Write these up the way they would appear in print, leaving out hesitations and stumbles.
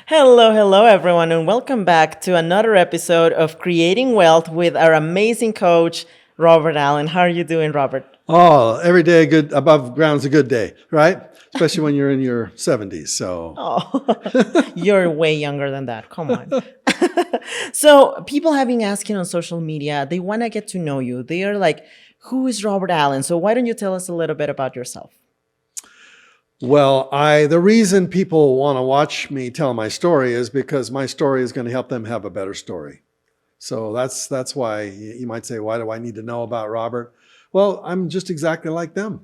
Hello, hello, everyone, and welcome back to another episode of Creating Wealth with our amazing coach, Robert Allen. How are you doing, Robert? Oh, every day good above ground's a good day, right? Especially when you're in your 70s. So, Oh, you're way younger than that. Come on. So, people have been asking on social media, they want to get to know you. They are like, who is Robert Allen? So, why don't you tell us a little bit about yourself? well, the reason people want to watch me tell my story is because my story is going to help them have a better story. So that's why you might say, why do I need to know about Robert? Well, I'm just exactly like them.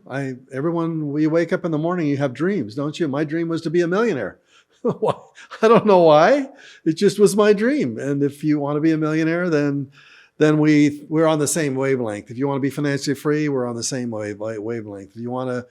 Everyone, we wake up in the morning, you have dreams, don't you? My dream was to be a millionaire. I don't know why. It just was my dream. And if you want to be a millionaire, then we're on the same wavelength. If you want to be financially free, we're on the same wavelength. If you want to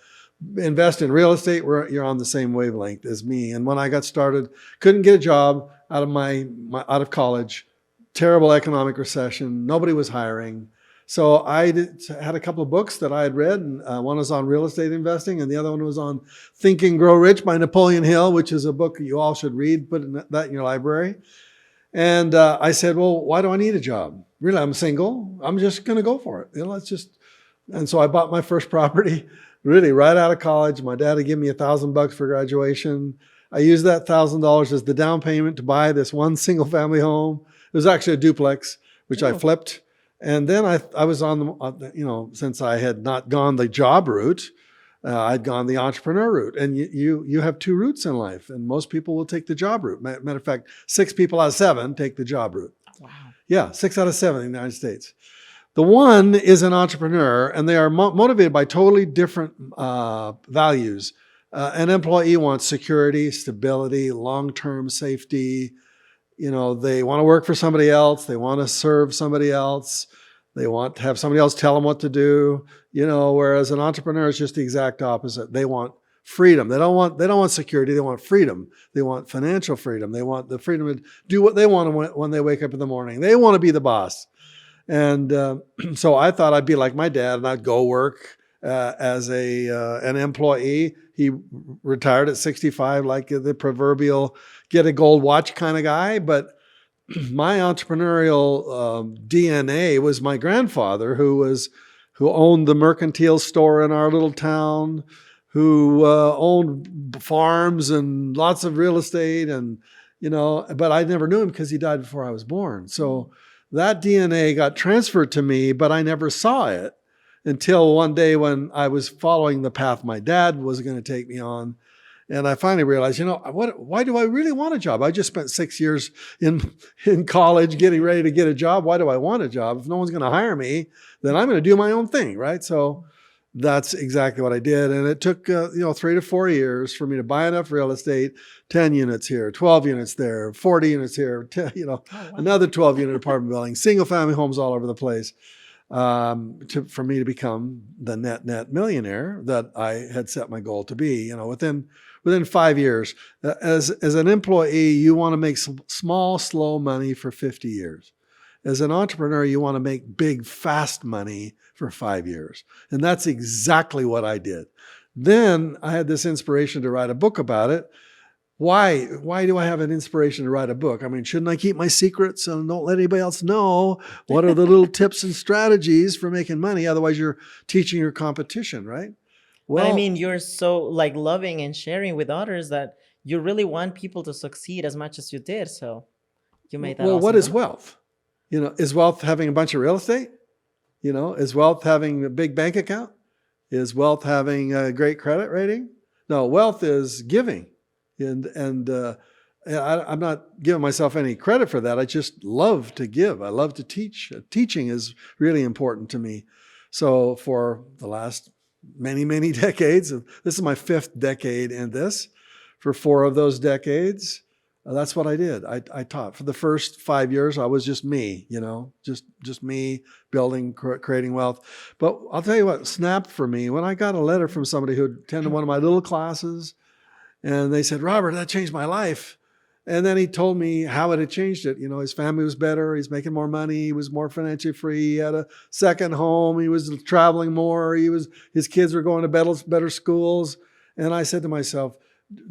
invest in real estate, you're on the same wavelength as me. And when I got started, couldn't get a job out of out of college, terrible economic recession, nobody was hiring. So had a couple of books that I had read, and one was on real estate investing, and the other one was on Think and Grow Rich by Napoleon Hill, which is a book you all should read. Put that in your library. And I said, well, why do I need a job? Really, I'm single. I'm just going to go for it. Let's just. And so I bought my first property, really right out of college. My dad had given me $1,000 for graduation. I used that $1,000 as the down payment to buy this one single family home. It was actually a duplex, which I flipped. And then I was on the, since I had not gone the job route, I'd gone the entrepreneur route. And you have two routes in life, and most people will take the job route. Matter of fact, 6 people out of 7 take the job route. Wow. Yeah, 6 out of 7 in the United States. The one is an entrepreneur, and they are motivated by totally different values. An employee wants security, stability, long-term safety. They want to work for somebody else. They want to serve somebody else. They want to have somebody else tell them what to do. Whereas an entrepreneur is just the exact opposite. They want freedom. They don't want security. They want freedom. They want financial freedom. They want the freedom to do what they want when they wake up in the morning. They want to be the boss. And so I thought I'd be like my dad, and I'd go work as an employee. He retired at 65, like the proverbial get a gold watch kind of guy. But my entrepreneurial DNA was my grandfather, who owned the mercantile store in our little town, who owned farms and lots of real estate, and but I never knew him because he died before I was born. So that DNA got transferred to me, but I never saw it until one day when I was following the path my dad was going to take me on. And I finally realized, why do I really want a job? I just spent 6 years in college getting ready to get a job. Why do I want a job? If no one's going to hire me, then I'm going to do my own thing, right? So that's exactly what I did. And it took, 3 to 4 years for me to buy enough real estate, 10 units here, 12 units there, 40 units here, another 12-unit apartment building, single family homes all over the place, for me to become the net millionaire that I had set my goal to be. Within 5 years, as an employee, you want to make small, slow money for 50 years. As an entrepreneur, you want to make big, fast money for 5 years. And that's exactly what I did. Then I had this inspiration to write a book about it. Why do I have an inspiration to write a book? I mean, shouldn't I keep my secrets and don't let anybody else know? What are the little tips and strategies for making money? Otherwise, you're teaching your competition, right? Well, but I mean, you're so loving and sharing with others that you really want people to succeed as much as you did. So you made that. Well, what is wealth? Is wealth having a bunch of real estate? Is wealth having a big bank account? Is wealth having a great credit rating? No, wealth is giving. And I'm not giving myself any credit for that. I just love to give. I love to teach. Teaching is really important to me. So for the last many, many decades, this is my 5th decade in this. For 4 of those decades, that's what I did. I taught. For the first 5 years, I was just me, just me building, creating wealth. But I'll tell you what snapped for me when I got a letter from somebody who attended one of my little classes, and they said, Robert, that changed my life. And then he told me how it had changed it. His family was better. He's making more money. He was more financially free. He had a second home. He was traveling more. His kids were going to better schools. And I said to myself,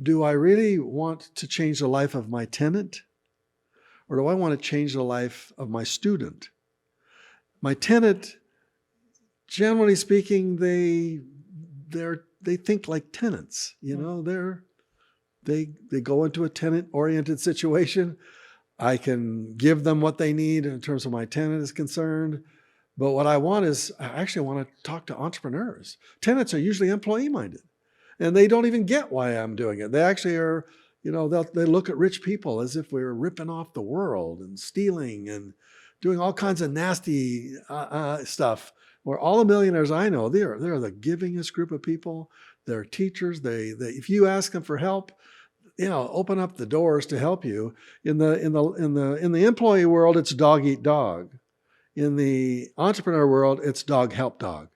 do I really want to change the life of my tenant? Or do I want to change the life of my student? My tenant, generally speaking, they think like tenants. You know, they go into a tenant-oriented situation. I can give them what they need in terms of my tenant is concerned. But what I want is, I actually want to talk to entrepreneurs. Tenants are usually employee-minded, and they don't even get why I'm doing it. They actually are, you know, they look at rich people as if we're ripping off the world and stealing and doing all kinds of nasty stuff. Where all the millionaires I know, they're the givingest group of people. They're teachers. They if you ask them for help, you know, open up the doors to help you. In the employee world, it's dog eat dog. In the entrepreneur world, it's dog help dog.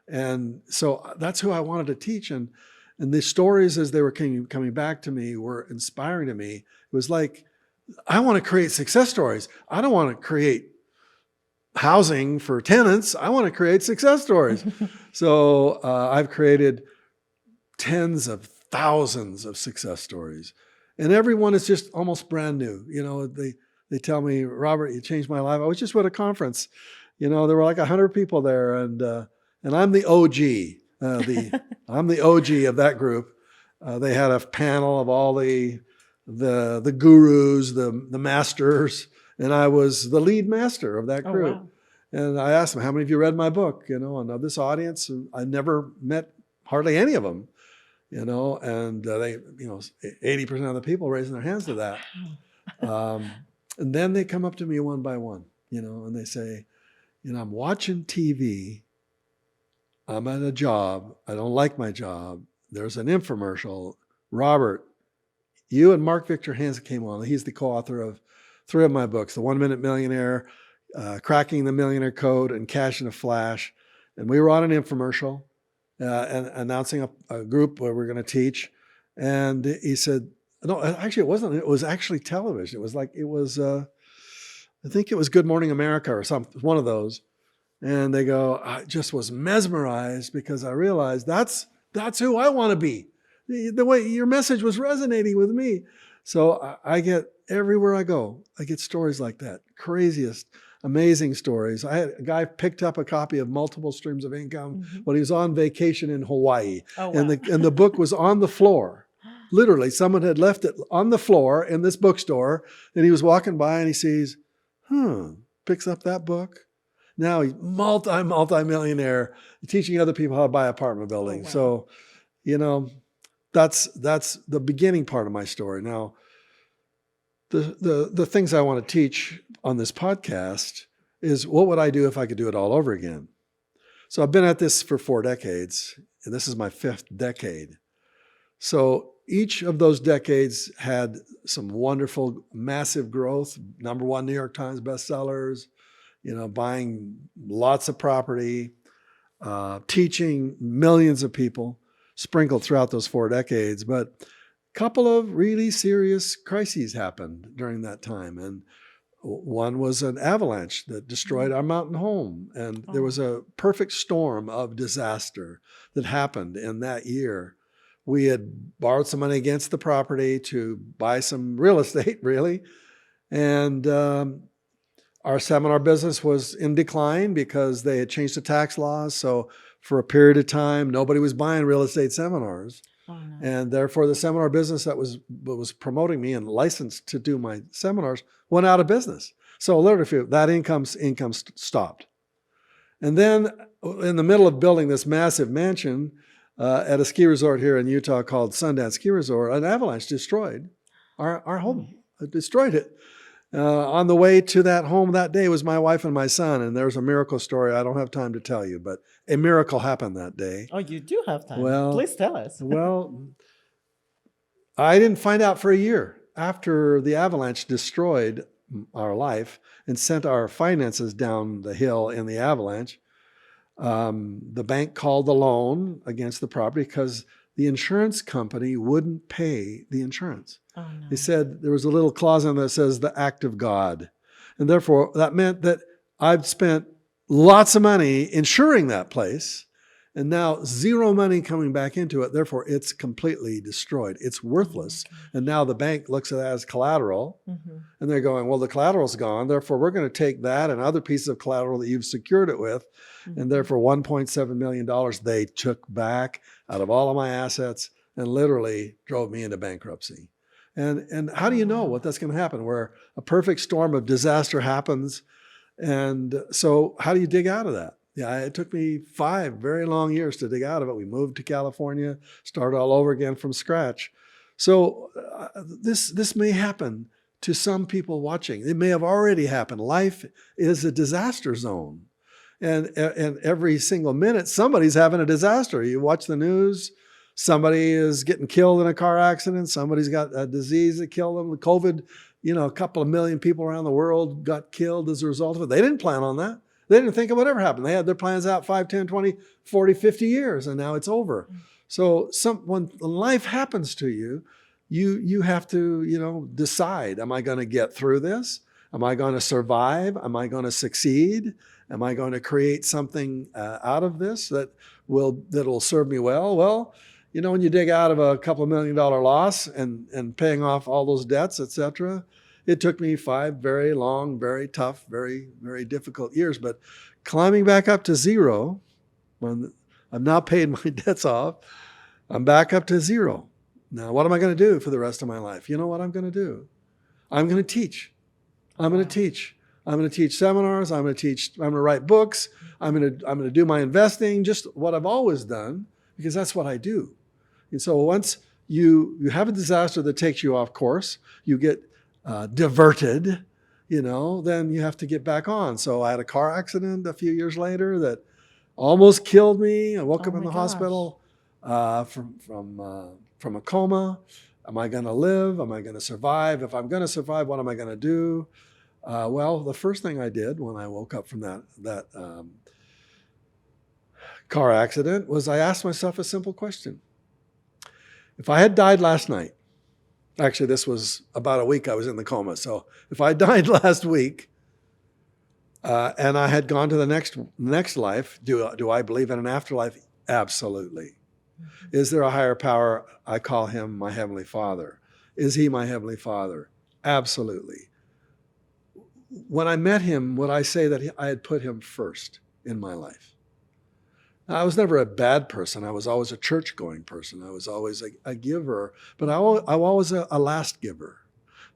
And so that's who I wanted to teach. And the stories as they were coming back to me were inspiring to me. It was like, I want to create success stories. I don't want to create housing for tenants. I want to create success stories. So I've created tens of thousands of success stories. And everyone is just almost brand new. You know, they tell me, Robert, you changed my life. I was just at a conference. You know, there were like 100 people there, and I'm the OG. I'm the OG of that group. They had a panel of all the gurus, the masters, and I was the lead master of that group. Oh, wow. And I asked them, how many of you read my book? You know, and of this audience, I never met hardly any of them. You know, and they, you know, 80% of the people raising their hands to that. And then they come up to me one by one, you know, and they say, you know, I'm watching TV. I'm at a job. I don't like my job. There's an infomercial. Robert, you and Mark Victor Hansen came on. He's the co-author of 3 of my books, The 1 Minute Millionaire, Cracking the Millionaire Code, and Cash in a Flash. And we were on an infomercial and announcing a group where we're going to teach. And he said, no, actually it wasn't. It was actually television. It was like, I think it was Good Morning America or something, one of those. And they go, I just was mesmerized because I realized that's who I want to be. The way your message was resonating with me. So I get, everywhere I go, I get stories like that. Craziest, amazing stories. I had a guy picked up a copy of Multiple Streams of Income when he was on vacation in Hawaii. Oh, wow. And the book was on the floor. Literally, someone had left it on the floor in this bookstore, and he was walking by and he sees, picks up that book. Now he's multi-millionaire, teaching other people how to buy apartment buildings. Oh, wow. So, you know, that's the beginning part of my story. Now, the things I want to teach on this podcast is, what would I do if I could do it all over again? So I've been at this for 4 decades, and this is my 5th decade. So each of those decades had some wonderful, massive growth. #1 New York Times bestsellers, you know, buying lots of property, teaching millions of people, sprinkled throughout those 4 decades. But a couple of really serious crises happened during that time. And one was an avalanche that destroyed our mountain home. And there was a perfect storm of disaster that happened in that year. We had borrowed some money against the property to buy some real estate, really. And our seminar business was in decline because they had changed the tax laws. So for a period of time, nobody was buying real estate seminars. Oh, no. And therefore, the seminar business that was promoting me and licensed to do my seminars went out of business. So literally, that income stopped. And then in the middle of building this massive mansion, at a ski resort here in Utah called Sundance Ski Resort, an avalanche destroyed our home. It destroyed it. On the way to that home that day was my wife and my son, and there's a miracle story I don't have time to tell you, but a miracle happened that day. Oh, you do have time. Well, please tell us. Well, I didn't find out for a year after the avalanche destroyed our life and sent our finances down the hill in the avalanche. The bank called the loan against the property because the insurance company wouldn't pay the insurance. Oh, no. They said there was a little clause in there that says the act of God. And therefore, that meant that I'd spent lots of money insuring that place. and now zero money coming back into it. Therefore, it's completely destroyed. It's worthless. And now the bank looks at that as collateral, and they're going, well, the collateral's gone. Therefore, we're going to take that and other pieces of collateral that you've secured it with, and therefore $1.7 million they took back out of all of my assets and literally drove me into bankruptcy. And how do you know what that's going to happen, where a perfect storm of disaster happens? And so how do you dig out of that? Yeah, it took me 5 very long years to dig out of it. We moved to California, started all over again from scratch. So this may happen to some people watching. It may have already happened. Life is a disaster zone. And every single minute, somebody's having a disaster. You watch the news, somebody is getting killed in a car accident. Somebody's got a disease that killed them. COVID, a couple of million people around the world got killed as a result of it. They didn't plan on that. They didn't think it would ever happen. They had their plans out 5, 10, 20, 40, 50 years, and now it's over. So when life happens to you, you have to, decide, am I going to get through this? Am I going to survive? Am I going to succeed? Am I going to create something out of this that'll serve me well? Well, when you dig out of a couple of $1 million loss and paying off all those debts, et cetera, it took me 5 very long, very tough, very, very difficult years. But climbing back up to zero, when I've now paid my debts off, I'm back up to zero. Now, what am I going to do for the rest of my life? You know what I'm going to do? I'm going to teach. I'm going to teach. I'm going to teach seminars. I'm going to write books. I'm going to do my investing, just what I've always done, because that's what I do. And so once you have a disaster that takes you off course, you get diverted, then you have to get back on. So I had a car accident a few years later that almost killed me. I woke up in the hospital from a coma. Am I going to live? Am I going to survive? If I'm going to survive, what am I going to do? Well, the first thing I did when I woke up from that car accident was I asked myself a simple question. If I had died last night, actually this was about a week I was in the coma, so if I died last week and I had gone to the next life, do I believe in an afterlife? Absolutely. Is there a higher power? I call him my Heavenly Father. Is he my Heavenly Father? Absolutely. When I met him, would I say that I had put him first in my life? I was never a bad person. I was always a church-going person. I was always a giver, but I'm always a last giver,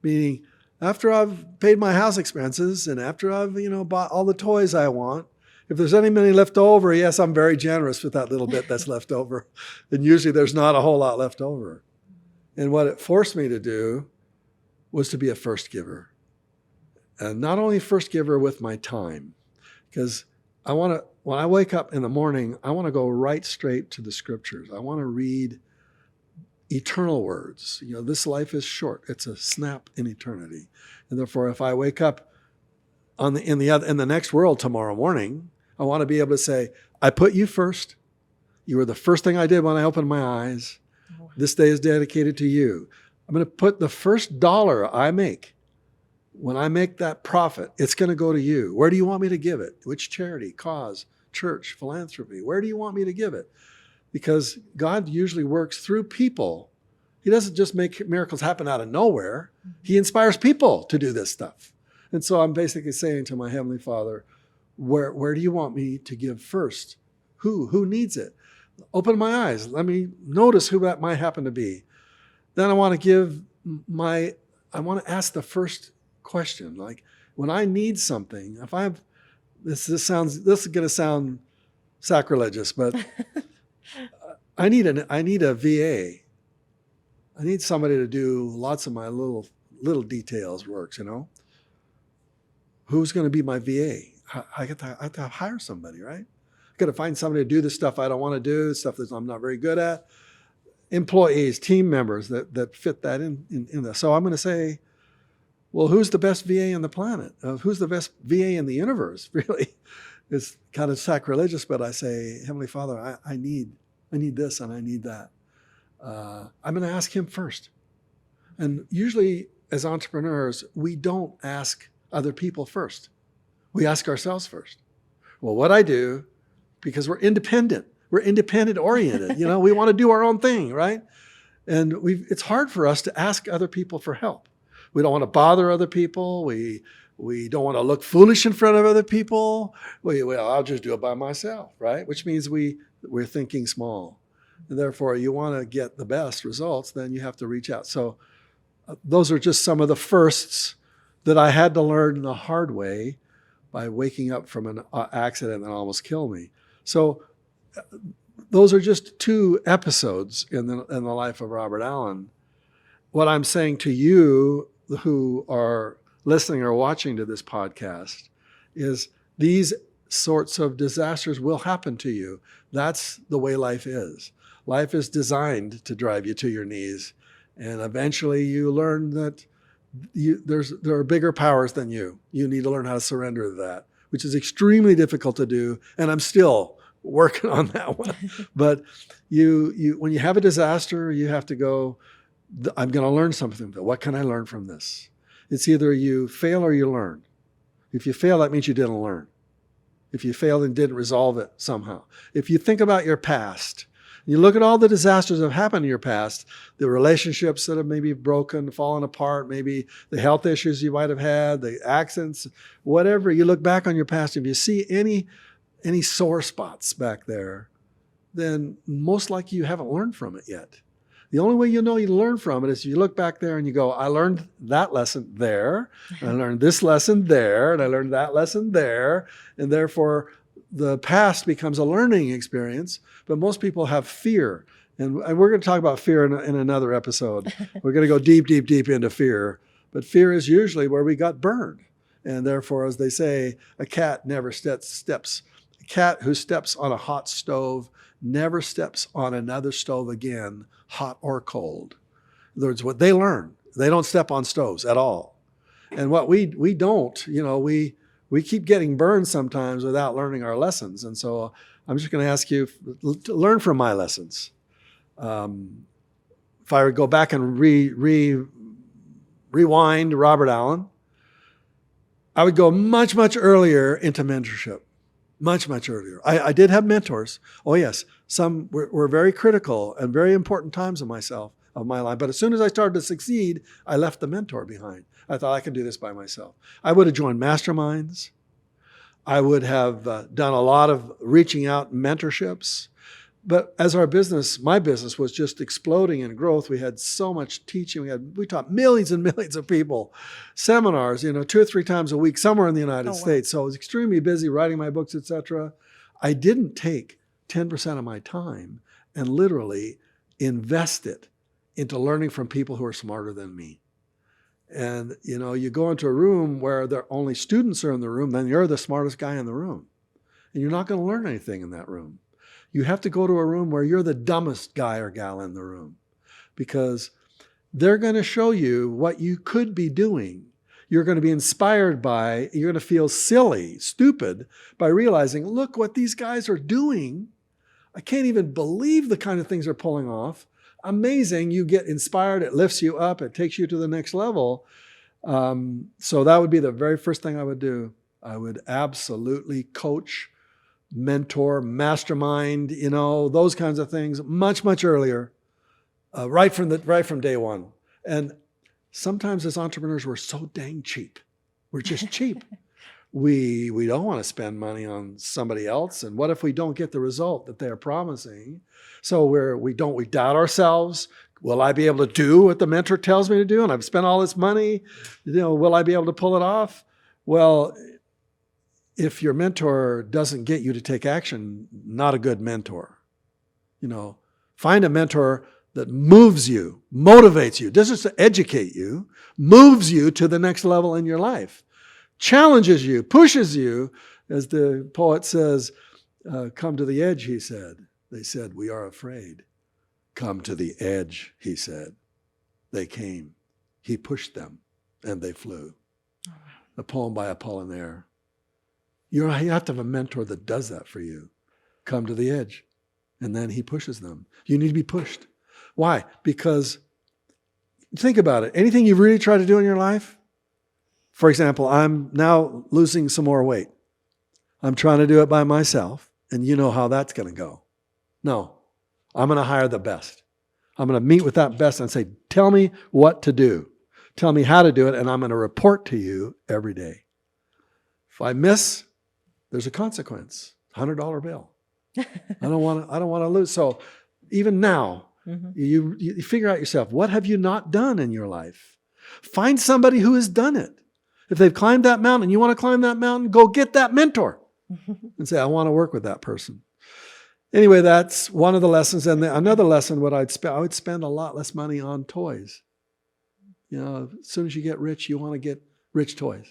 meaning after I've paid my house expenses and after I've bought all the toys I want, if there's any money left over, yes, I'm very generous with that little bit that's left over. And usually there's not a whole lot left over. And what it forced me to do was to be a first giver. And not only first giver with my time, because when I wake up in the morning, I want to go right straight to the scriptures. I want to read eternal words. This life is short. It's a snap in eternity. And therefore, if I wake up in the next world tomorrow morning, I want to be able to say, I put you first. You were the first thing I did when I opened my eyes. This day is dedicated to you. I'm going to put the first dollar I make. When I make that profit, it's going to go to you. Where do you want me to give it? Which charity, cause, church, philanthropy? Where do you want me to give it? Because God usually works through people. He doesn't just make miracles happen out of nowhere. He inspires people to do this stuff. And so I'm basically saying to my Heavenly Father, where do you want me to give first? Who needs it? Open my eyes. Let me notice who that might happen to be. Then I want to ask the first question. Like when I need something, this is going to sound sacrilegious, but I need a VA. I need somebody to do lots of my little details works, Who's going to be my VA? I have to hire somebody, right? I got to find somebody to do the stuff I don't want to do, stuff that I'm not very good at. Employees, team members that fit that in this. So I'm going to say, well, who's the best VA on the planet? Who's the best VA in the universe? Really, it's kind of sacrilegious, but I say, Heavenly Father, I need this and I need that. I'm going to ask him first. And usually as entrepreneurs, we don't ask other people first. We ask ourselves first. Well, what I do, because we're independent, We're independent oriented. We want to do our own thing, right? And it's hard for us to ask other people for help. We don't want to bother other people. We don't want to look foolish in front of other people. Well, I'll just do it by myself, right? Which means we're thinking small. And therefore, you want to get the best results, then you have to reach out. So those are just some of the firsts that I had to learn the hard way by waking up from an accident that almost killed me. So those are just 2 episodes in the life of Robert Allen. What I'm saying to you who are listening or watching to this podcast is these sorts of disasters will happen to you. That's the way life is. Life is designed to drive you to your knees. And eventually you learn that there are bigger powers than you. You need to learn how to surrender to that, which is extremely difficult to do. And I'm still working on that one. But when you have a disaster, you have to go, I'm going to learn something. What can I learn from this? It's either you fail or you learn. If you fail, that means you didn't learn. If you failed and didn't resolve it somehow. If you think about your past, you look at all the disasters that have happened in your past, the relationships that have maybe broken, fallen apart, maybe the health issues you might have had, the accidents, whatever. You look back on your past, if you see any sore spots back there, then most likely you haven't learned from it yet. The only way you know you learn from it is you look back there and you go, I learned that lesson there, and I learned this lesson there, and I learned that lesson there, and therefore the past becomes a learning experience. But most people have fear, and we're going to talk about fear in another episode. We're going to go deep, deep, deep into fear, but fear is usually where we got burned, and therefore, as they say, a cat who steps on a hot stove never steps on another stove again, hot or cold. In other words, what they learn, they don't step on stoves at all. And what we don't, we keep getting burned sometimes without learning our lessons. And so I'm just going to ask you to learn from my lessons. If I would go back and rewind Robert Allen, I would go much, much earlier into mentorship. Much, much earlier. I did have mentors. Oh, yes. Some were very critical and very important times of my life. But as soon as I started to succeed, I left the mentor behind. I thought I could do this by myself. I would have joined masterminds. I would have done a lot of reaching out mentorships. But as my business was just exploding in growth, we had so much teaching. We taught millions and millions of people, seminars, 2 or 3 times a week, somewhere in the United States. So I was extremely busy writing my books, etc. I didn't take 10% of my time and literally invest it into learning from people who are smarter than me. And, you go into a room where only students are in the room, then you're the smartest guy in the room. And you're not going to learn anything in that room. You have to go to a room where you're the dumbest guy or gal in the room, because they're going to show you what you could be doing. You're going to be inspired by, you're going to feel silly, stupid by realizing, look what these guys are doing. I can't even believe the kind of things they're pulling off. Amazing. You get inspired. It lifts you up. It takes you to the next level. So that would be the very first thing I would do. I would absolutely coach, mentor, mastermind, those kinds of things much, much earlier, right from day one. And sometimes as entrepreneurs, we're so dang cheap. We're just cheap. We don't want to spend money on somebody else. And what if we don't get the result that they're promising? So we doubt ourselves. Will I be able to do what the mentor tells me to do? And I've spent all this money. Will I be able to pull it off? Well, if your mentor doesn't get you to take action, not a good mentor. Find a mentor that moves you, motivates you, doesn't just educate you, moves you to the next level in your life, challenges you, pushes you. As the poet says, come to the edge, he said. They said, we are afraid. Come to the edge, he said. They came. He pushed them, and they flew. A poem by Apollinaire. You have to have a mentor that does that for you. Come to the edge. And then he pushes them. You need to be pushed. Why? Because think about it. Anything you've really tried to do in your life, for example, I'm now losing some more weight. I'm trying to do it by myself, and you know how that's going to go. No, I'm going to hire the best. I'm going to meet with that best and say, tell me what to do. Tell me how to do it, and I'm going to report to you every day. If I miss, there's a consequence. $100 bill. I don't want to lose. So even now, you figure out yourself, what have you not done in your life? Find somebody who has done it. If they've climbed that mountain and you want to climb that mountain, go get that mentor and say, I want to work with that person. Anyway, that's one of the lessons. And another lesson, I would spend a lot less money on toys. As soon as you get rich, you want to get rich toys.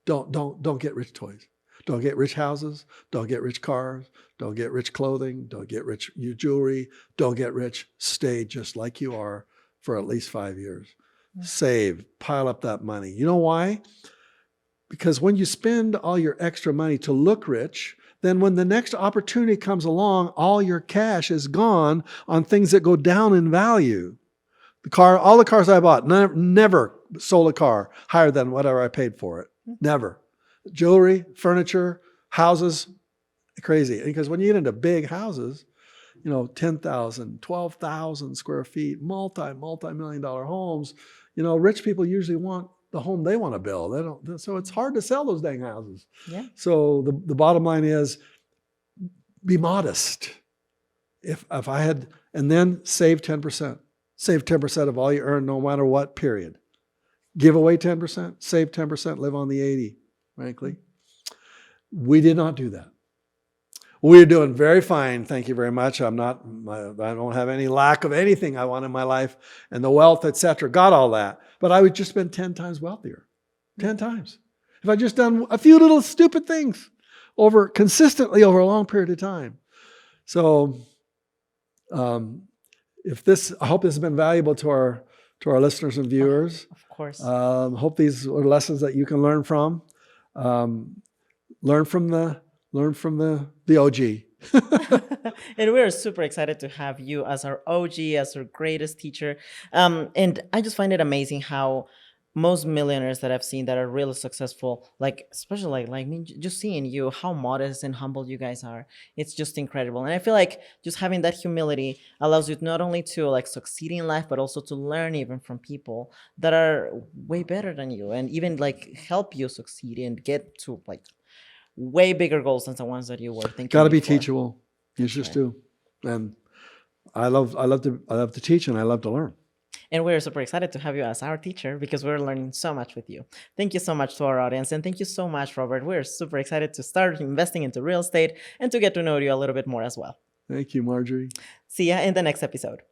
Don't get rich toys. Don't get rich houses. Don't get rich cars. Don't get rich clothing. Don't get rich jewelry. Don't get rich. Stay just like you are for at least 5 years. Save, pile up that money. You know why? Because when you spend all your extra money to look rich, then when the next opportunity comes along, all your cash is gone on things that go down in value. All the cars I bought, never sold a car higher than whatever I paid for it. Never. Jewelry, furniture, houses, crazy. Because when you get into big houses, 10,000, 12,000 square feet, multi-million-dollar homes, rich people usually want the home they want to build. So it's hard to sell those dang houses. Yeah. So the bottom line is, be modest. If I had, and then save 10%. Save 10% of all you earn, no matter what, period. Give away 10%, save 10%, live on the 80, frankly. We did not do that. We're doing very fine. Thank you very much. I don't have any lack of anything I want in my life, and the wealth, etc. Got all that. But I would just been 10 times wealthier. 10 times. If I just done a few little stupid things consistently over a long period of time. So, I hope this has been valuable to our listeners and viewers. Of course. Hope these are lessons that you can learn from. Learn from the OG. And we're super excited to have you as our OG, as our greatest teacher. And I just find it amazing how most millionaires that I've seen that are really successful, especially like me, just seeing you, how modest and humble you guys are, it's just incredible. And I feel like just having that humility allows you not only to succeed in life, but also to learn even from people that are way better than you, and even help you succeed and get to way bigger goals than the ones that you were thinking. Got to be before. teachable. You just do. And I love to teach, and I love to learn. And we're super excited to have you as our teacher because we're learning so much with you. Thank you so much to our audience. And thank you so much, Robert. We're super excited to start investing into real estate and to get to know you a little bit more as well. Thank you, Marjorie. See ya in the next episode.